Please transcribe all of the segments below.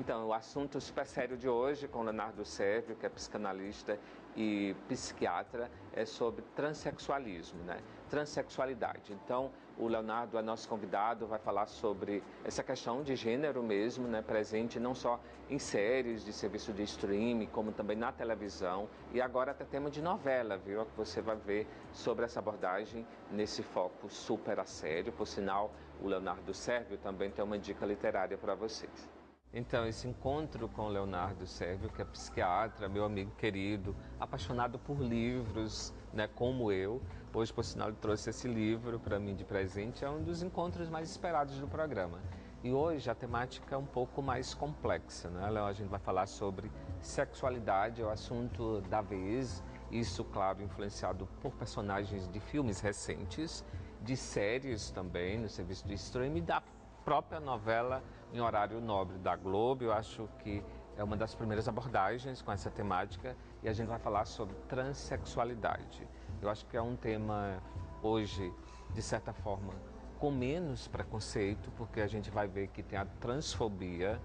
Então, o assunto super sério de hoje com Leonardo Sérvio, que é psicanalista e psiquiatra, é sobre transexualismo, né? Transsexualidade. Então, o Leonardo é nosso convidado, vai falar sobre essa questão de gênero mesmo, né? Presente não só em séries de serviço de streaming, como também na televisão. E agora até tema de novela, viu? Você vai ver sobre essa abordagem nesse foco super a sério. Por sinal, o Leonardo Sérvio também tem uma dica literária para vocês. Então, esse encontro com o Leonardo Sérvio, que é psiquiatra, meu amigo querido, apaixonado por livros, né, como eu. Hoje, por sinal, ele trouxe esse livro para mim de presente. É um dos encontros mais esperados do programa. E hoje a temática é um pouco mais complexa, né? A gente vai falar sobre sexualidade, é o assunto da vez. Isso, claro, influenciado por personagens de filmes recentes, de séries também, no serviço de streaming, da própria novela em horário nobre da Globo. Eu acho que é uma das primeiras abordagens com essa temática e a gente vai falar sobre transexualidade. Eu acho que é um tema hoje, de certa forma, com menos preconceito, porque a gente vai ver que tem a transfobia,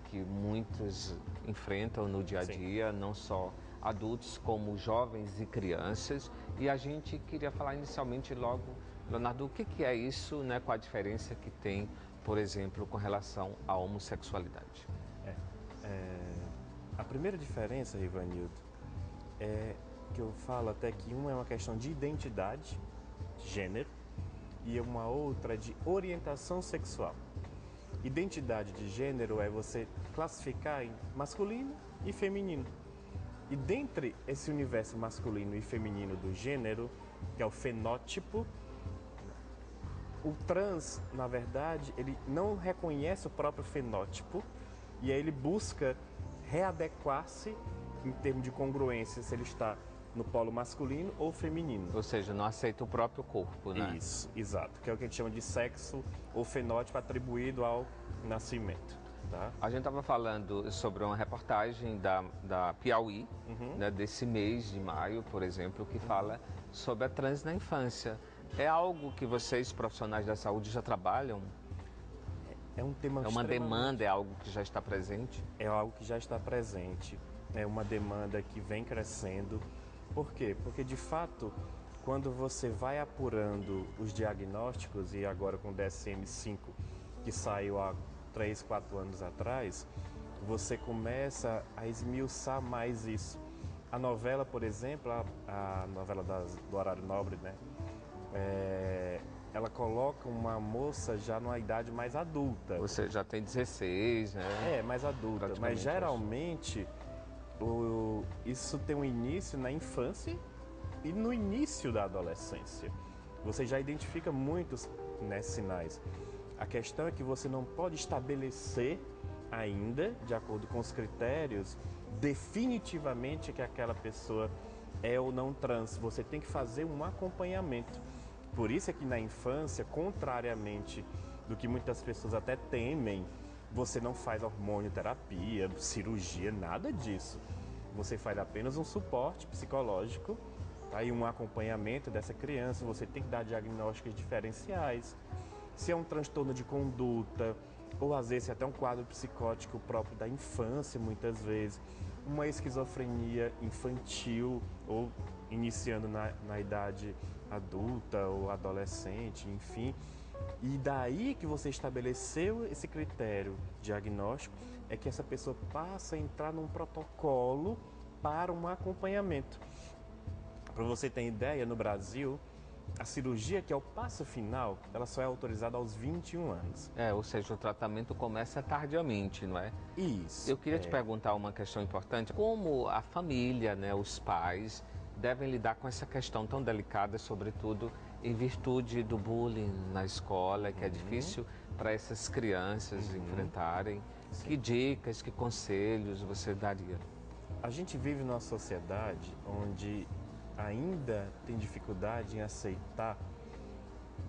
que muitos enfrentam no dia a dia, não só adultos como jovens e crianças. E a gente queria falar inicialmente logo, Leonardo, o que é isso, né? Qual a diferença que tem, por exemplo, com relação à homossexualidade? A primeira diferença, Rivanildo, é que eu falo até que uma é uma questão de identidade, de gênero, e uma outra de orientação sexual. Identidade de gênero é você classificar em masculino e feminino. E dentre esse universo masculino e feminino do gênero, que é o fenótipo, o trans, na verdade, ele não reconhece o próprio fenótipo e aí ele busca readequar-se em termos de congruência, se ele está no polo masculino ou feminino. Ou seja, não aceita o próprio corpo, né? Isso, exato, que é o que a gente chama de sexo ou fenótipo atribuído ao nascimento. Tá? A gente estava falando sobre uma reportagem da Piauí, né, desse mês de maio, por exemplo, que fala sobre a trans na infância. É algo que vocês, profissionais da saúde, já trabalham? É um tema É uma demanda, é algo que já está presente? É algo que já está presente, é uma demanda que vem crescendo. Por quê? Porque, de fato, quando você vai apurando os diagnósticos, e agora com o DSM-5, que saiu há 3, 4 anos atrás, você começa a esmiuçar mais isso. A novela, por exemplo, a novela do horário nobre, né? Ela coloca uma moça já numa idade mais adulta. Você já tem 16, né? Mais adulta. Mas geralmente isso tem um início na infância e no início da adolescência. Você já identifica muitos, né, sinais. A questão é que você não pode estabelecer ainda, de acordo com os critérios, definitivamente que aquela pessoa é ou não trans. Você tem que fazer um acompanhamento. Por isso é que na infância, contrariamente do que muitas pessoas até temem, você não faz hormonioterapia, cirurgia, nada disso. Você faz apenas um suporte psicológico, tá? E um acompanhamento dessa criança. Você tem que dar diagnósticos diferenciais. Se é um transtorno de conduta, ou às vezes até um quadro psicótico próprio da infância, muitas vezes, uma esquizofrenia infantil ou iniciando na idade adulta ou adolescente, enfim. E daí que você estabeleceu esse critério diagnóstico, é que essa pessoa passa a entrar num protocolo para um acompanhamento. Para você ter ideia, no Brasil, a cirurgia, que é o passo final, ela só é autorizada aos 21 anos. Ou seja, o tratamento começa tardiamente, não é? Isso. Eu queria te perguntar uma questão importante. Como a família, né, os pais, devem lidar com essa questão tão delicada, sobretudo em virtude do bullying na escola, que é difícil para essas crianças enfrentarem? Sim. Que dicas, que conselhos você daria? A gente vive numa sociedade onde ainda tem dificuldade em aceitar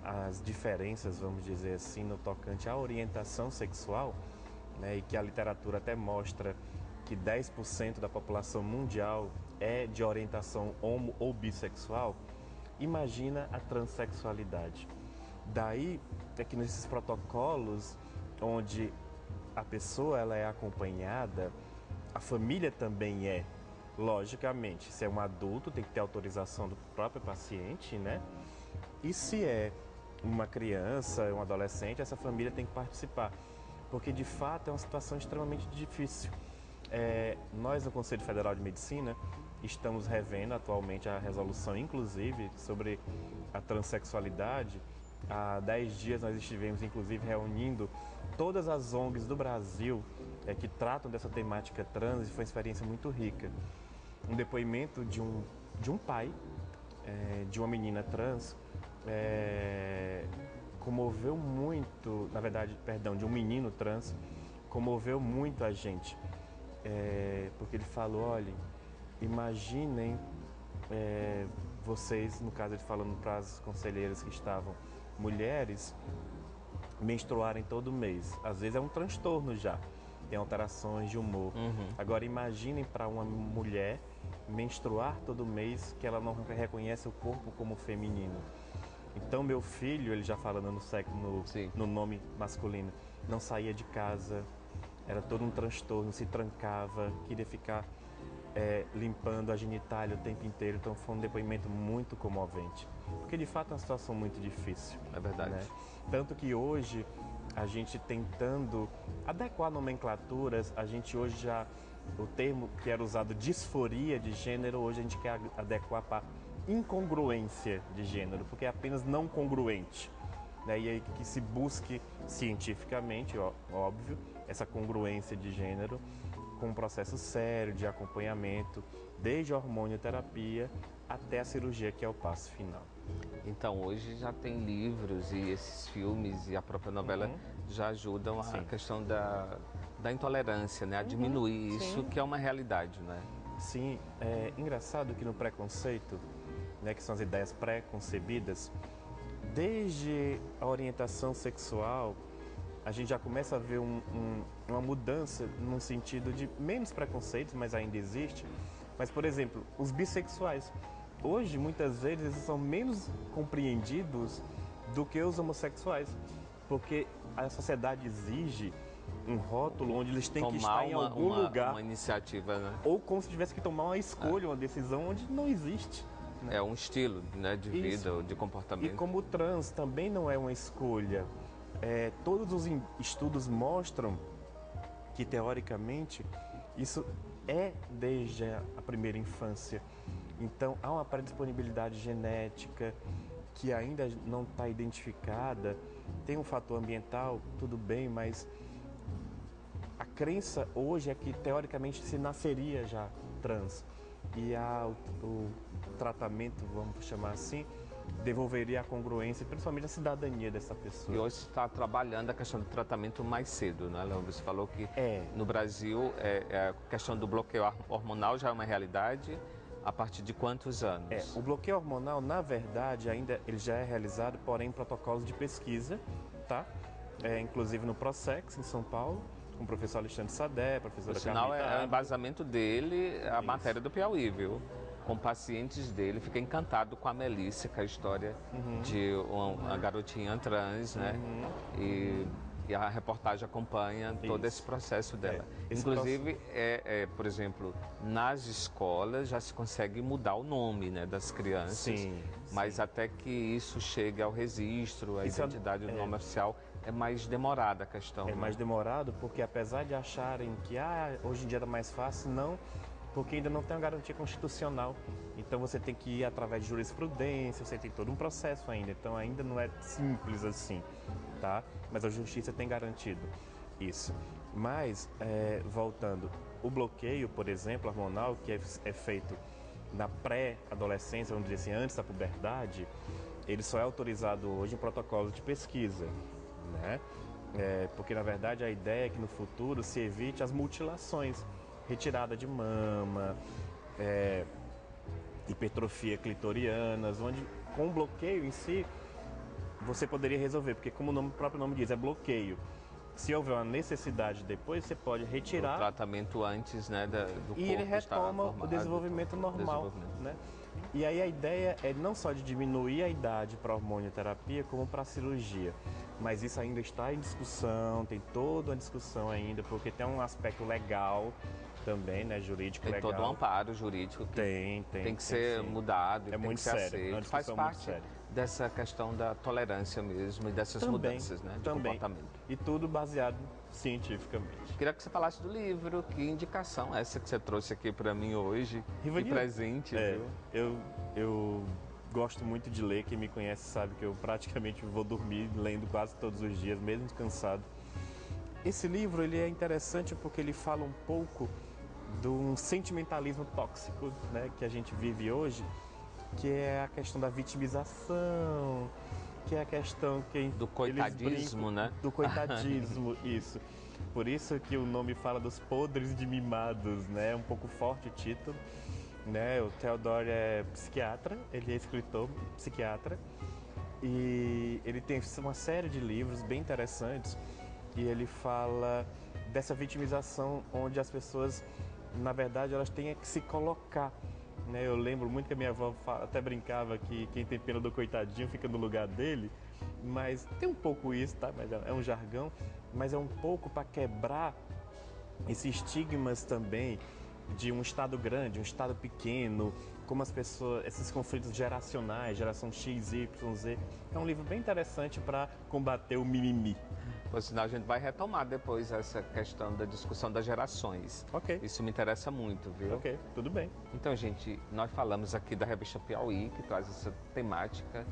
as diferenças, vamos dizer assim, no tocante à orientação sexual, né, e que a literatura até mostra que 10% da população mundial é de orientação homo ou bissexual. Imagina a transexualidade. Daí é que nesses protocolos onde a pessoa ela é acompanhada, a família também é. Logicamente, se é um adulto, tem que ter autorização do próprio paciente, né? E se é uma criança, um adolescente, essa família tem que participar. Porque, de fato, é uma situação extremamente difícil. Nós, no Conselho Federal de Medicina, estamos revendo atualmente a resolução, inclusive, sobre a transexualidade. Há 10 dias nós estivemos, inclusive, reunindo todas as ONGs do Brasil que tratam dessa temática trans, e foi uma experiência muito rica. Um depoimento de um pai, de uma menina trans, comoveu muito, na verdade, perdão, de um menino trans, comoveu muito a gente. Porque ele falou, olha, imaginem vocês, no caso ele falando para as conselheiras que estavam, mulheres, menstruarem todo mês. Às vezes é um transtorno já, tem alterações de humor. Agora imaginem para uma mulher menstruar todo mês, que ela não reconhece o corpo como feminino. Então meu filho, ele já falando no nome masculino, não saía de casa, era todo um transtorno, se trancava, queria ficar limpando a genitália o tempo inteiro. Então foi um depoimento muito comovente, porque de fato é uma situação muito difícil. É verdade. Né? Tanto que hoje a gente tentando adequar nomenclaturas, a gente hoje já, o termo que era usado disforia de gênero, hoje a gente quer adequar para incongruência de gênero, porque é apenas não congruente. Né? E aí que se busque cientificamente, óbvio, essa congruência de gênero com um processo sério de acompanhamento, desde a hormonioterapia até a cirurgia, que é o passo final. Então hoje já tem livros e esses filmes e a própria novela já ajudam a questão da intolerância, né? A diminuir isso, que é uma realidade, né? Sim, é engraçado que no preconceito, né, que são as ideias pré-concebidas, desde a orientação sexual, a gente já começa a ver uma mudança num sentido de menos preconceitos, mas ainda existe. Mas, por exemplo, os bissexuais. Hoje, muitas vezes, eles são menos compreendidos do que os homossexuais, porque a sociedade exige um rótulo onde eles têm que estar em algum lugar. Uma iniciativa, né? Ou como se tivesse que tomar uma escolha, uma decisão onde não existe. Né? É um estilo, né, de vida, ou de comportamento. E como o trans também não é uma escolha, todos os estudos mostram que, teoricamente, isso é desde a primeira infância. Então, há uma predisponibilidade genética que ainda não está identificada. Tem um fator ambiental, tudo bem, mas a crença hoje é que, teoricamente, se nasceria já trans. E o tratamento, vamos chamar assim, devolveria a congruência, principalmente a cidadania dessa pessoa. E hoje está trabalhando a questão do tratamento mais cedo, né, Leandro? Você falou que no Brasil a questão do bloqueio hormonal já é uma realidade. A partir de quantos anos? O bloqueio hormonal, na verdade, ainda ele já é realizado, porém, em protocolos de pesquisa, tá? Inclusive no Prosex, em São Paulo, com o professor Alexandre Sadé, professora Carmita. Por sinal, é o embasamento dele, a matéria do Piauí, viu? Com pacientes dele, fiquei encantado com a Melissa, com a história de uma garotinha trans, né? E a reportagem acompanha todo esse processo dela. Inclusive, por exemplo, nas escolas já se consegue mudar o nome, né, das crianças, mas até que isso chegue ao registro, a identidade do nome oficial, é mais demorada a questão. Mais demorado porque, apesar de acharem que hoje em dia era mais fácil, não, porque ainda não tem uma garantia constitucional. Então você tem que ir através de jurisprudência, você tem todo um processo ainda. Então ainda não é simples assim, tá? Mas a justiça tem garantido isso. Mas, voltando, o bloqueio, por exemplo, hormonal, que é feito na pré-adolescência, vamos dizer assim, antes da puberdade, ele só é autorizado hoje em protocolos de pesquisa, né? Porque, na verdade, a ideia é que no futuro se evite as mutilações, retirada de mama, hipertrofia clitorianas, onde com o bloqueio em si você poderia resolver, porque como o próprio nome diz, é bloqueio. Se houver uma necessidade depois, você pode retirar. O tratamento antes, né, do corpo. E ele retoma o desenvolvimento normal. Né? E aí a ideia é não só de diminuir a idade para a hormonioterapia, como para a cirurgia. mas isso ainda está em discussão, tem toda uma discussão ainda, porque tem um aspecto legal também, né, jurídico Tem legal. todo um amparo jurídico que tem que ser mudado, tem que ser aceito. Faz parte dessa questão da tolerância mesmo e dessas mudanças, né, de comportamento. E tudo baseado cientificamente. Queria que você falasse do livro, que indicação é essa que você trouxe aqui para mim hoje, que presente, viu? Eu gosto muito de ler, quem me conhece sabe que eu praticamente vou dormir lendo quase todos os dias, mesmo cansado. Esse livro ele é interessante porque ele fala um pouco de um sentimentalismo tóxico, né, que a gente vive hoje, que é a questão da vitimização, que é a questão que do coitadismo, né? Do coitadismo, isso. Por isso que o nome fala dos podres de mimados, né? É um pouco forte o título, né? O Theodore é psiquiatra, ele é escritor, psiquiatra, e ele tem uma série de livros bem interessantes e ele fala dessa vitimização onde as pessoas, na verdade, elas têm que se colocar, né? Eu lembro muito que a minha avó até brincava que quem tem pena do coitadinho fica no lugar dele, mas tem um pouco isso, tá? Mas é um jargão, mas é um pouco para quebrar esses estigmas também de um estado grande, um estado pequeno, como as pessoas, esses conflitos geracionais, geração X, Y, Z. É um livro bem interessante para combater o mimimi. Pois senão a gente vai retomar depois essa questão da discussão das gerações. Ok. Isso me interessa muito, viu? Ok, tudo bem. Então, gente, nós falamos aqui da revista Piauí, que traz essa temática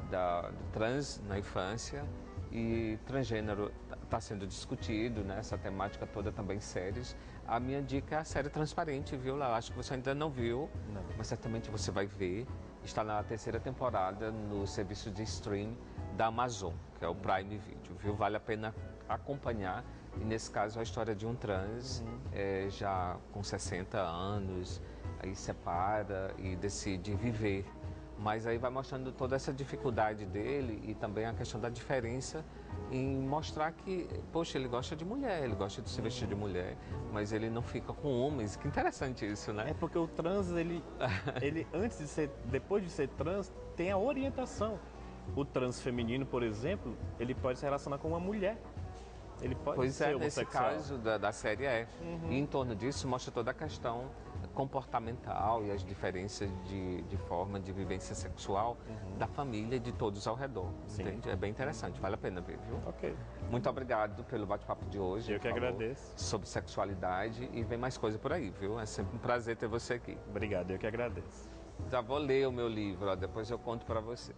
do trans na infância, e transgênero está sendo discutido, né? Essa temática toda também séries. A minha dica é a série Transparente, viu? Eu acho que você ainda não viu, mas certamente você vai ver. Está na 3ª temporada no serviço de stream da Amazon, que é o Prime Video, viu? Vale a pena acompanhar. E nesse caso a história de um trans, já com 60 anos, aí separa e decide viver. Mas aí vai mostrando toda essa dificuldade dele e também a questão da diferença em mostrar que, poxa, ele gosta de mulher, ele gosta de se vestir de mulher, mas ele não fica com homens. Que interessante isso, né? É porque o trans, ele antes de ser, depois de ser trans, tem a orientação. O trans feminino, por exemplo, ele pode se relacionar com uma mulher. Ele pode ser homossexual. Nesse caso da série E em torno disso mostra toda a questão comportamental e as diferenças de forma de vivência sexual da família e de todos ao redor. Entende? É bem interessante, vale a pena ver, viu? Ok. Muito obrigado pelo bate-papo de hoje. Eu que agradeço. Sobre sexualidade e vem mais coisa por aí, viu? É sempre um prazer ter você aqui. Obrigado, eu que agradeço. Já vou ler o meu livro, ó, depois eu conto para vocês.